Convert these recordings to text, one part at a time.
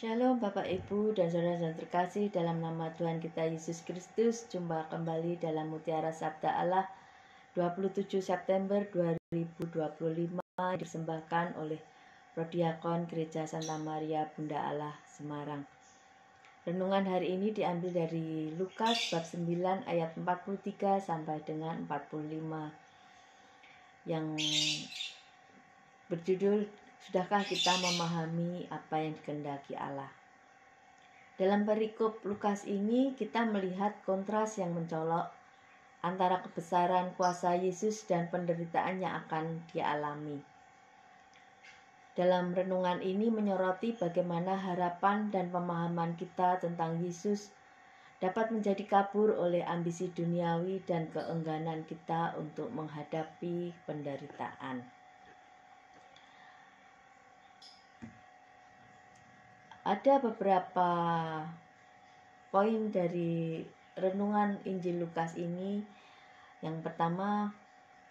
Shalom Bapak Ibu dan saudara-saudara terkasih, dalam nama Tuhan kita Yesus Kristus, jumpa kembali dalam Mutiara Sabda Allah 27 September 2025 dipersembahkan oleh Prodiakon Gereja Santa Maria Bunda Allah Semarang. Renungan hari ini diambil dari Lukas bab 9 ayat 43 sampai dengan 45 yang berjudul Sudahkah kita memahami apa yang dikehendaki Allah? Dalam perikop Lukas ini kita melihat kontras yang mencolok antara kebesaran kuasa Yesus dan penderitaan yang akan dialami. Dalam renungan ini menyoroti bagaimana harapan dan pemahaman kita tentang Yesus dapat menjadi kabur oleh ambisi duniawi dan keengganan kita untuk menghadapi penderitaan. Ada beberapa poin dari renungan Injil Lukas ini. Yang pertama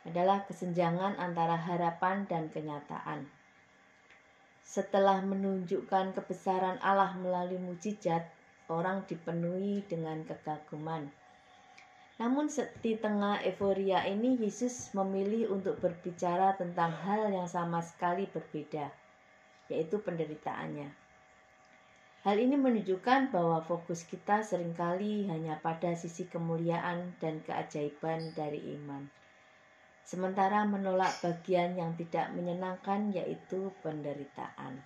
adalah kesenjangan antara harapan dan kenyataan. Setelah menunjukkan kebesaran Allah melalui mukjizat, orang dipenuhi dengan kekaguman. Namun di tengah euforia ini, Yesus memilih untuk berbicara tentang hal yang sama sekali berbeda, yaitu penderitaannya. Hal ini menunjukkan bahwa fokus kita seringkali hanya pada sisi kemuliaan dan keajaiban dari iman, sementara menolak bagian yang tidak menyenangkan, yaitu penderitaan.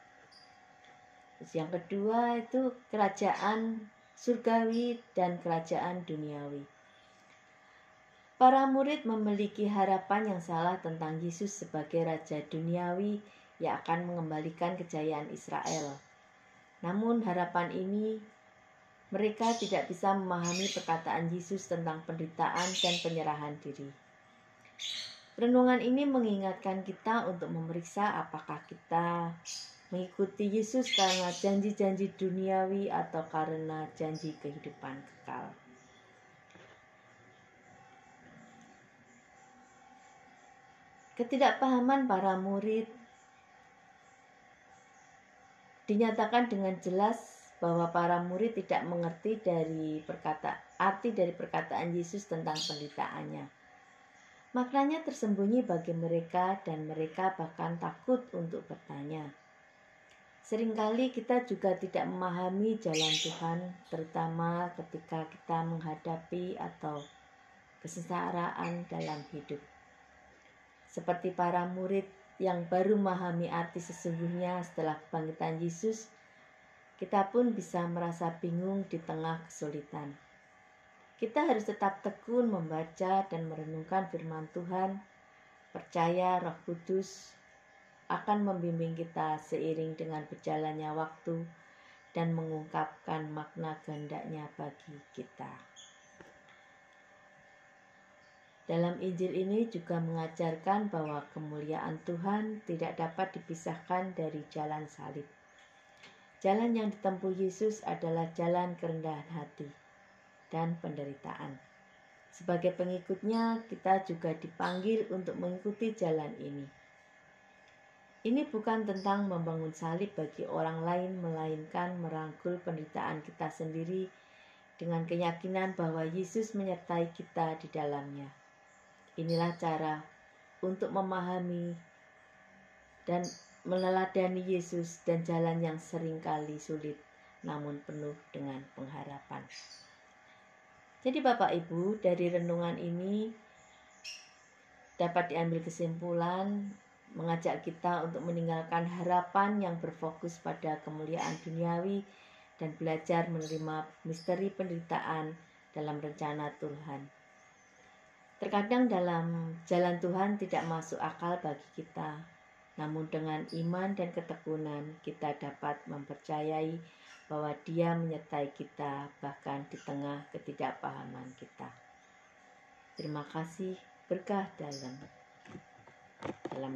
Terus yang kedua itu kerajaan surgawi dan kerajaan duniawi. Para murid memiliki harapan yang salah tentang Yesus sebagai Raja Duniawi yang akan mengembalikan kejayaan Israel. Namun harapan ini mereka tidak bisa memahami perkataan Yesus tentang penderitaan dan penyerahan diri. Renungan ini mengingatkan kita untuk memeriksa apakah kita mengikuti Yesus karena janji-janji duniawi atau karena janji kehidupan kekal. Ketidakpahaman para murid dinyatakan dengan jelas bahwa para murid tidak mengerti arti dari perkataan Yesus tentang penderitaannya. Maknanya tersembunyi bagi mereka dan mereka bahkan takut untuk bertanya. Seringkali kita juga tidak memahami jalan Tuhan, terutama ketika kita menghadapi atau kesengsaraan dalam hidup. Seperti para murid yang baru memahami arti sesungguhnya setelah kebangkitan Yesus, kita pun bisa merasa bingung di tengah kesulitan. Kita harus tetap tekun membaca dan merenungkan firman Tuhan, percaya Roh Kudus akan membimbing kita seiring dengan berjalannya waktu dan mengungkapkan makna kehendaknya bagi kita. Dalam Injil ini juga mengajarkan bahwa kemuliaan Tuhan tidak dapat dipisahkan dari jalan salib. Jalan yang ditempuh Yesus adalah jalan kerendahan hati dan penderitaan. Sebagai pengikutnya, kita juga dipanggil untuk mengikuti jalan ini. Ini bukan tentang membangun salib bagi orang lain, melainkan merangkul penderitaan kita sendiri dengan keyakinan bahwa Yesus menyertai kita di dalamnya. Inilah cara untuk memahami dan meneladani Yesus dan jalan yang seringkali sulit namun penuh dengan pengharapan. Jadi Bapak Ibu, dari renungan ini dapat diambil kesimpulan mengajak kita untuk meninggalkan harapan yang berfokus pada kemuliaan duniawi dan belajar menerima misteri penderitaan dalam rencana Tuhan. Terkadang dalam jalan Tuhan tidak masuk akal bagi kita, namun dengan iman dan ketekunan kita dapat mempercayai bahwa Dia menyertai kita bahkan di tengah ketidakpahaman kita. Terima kasih, berkah dalam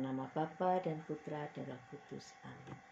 nama Bapa dan Putra dan Roh Kudus. Amin.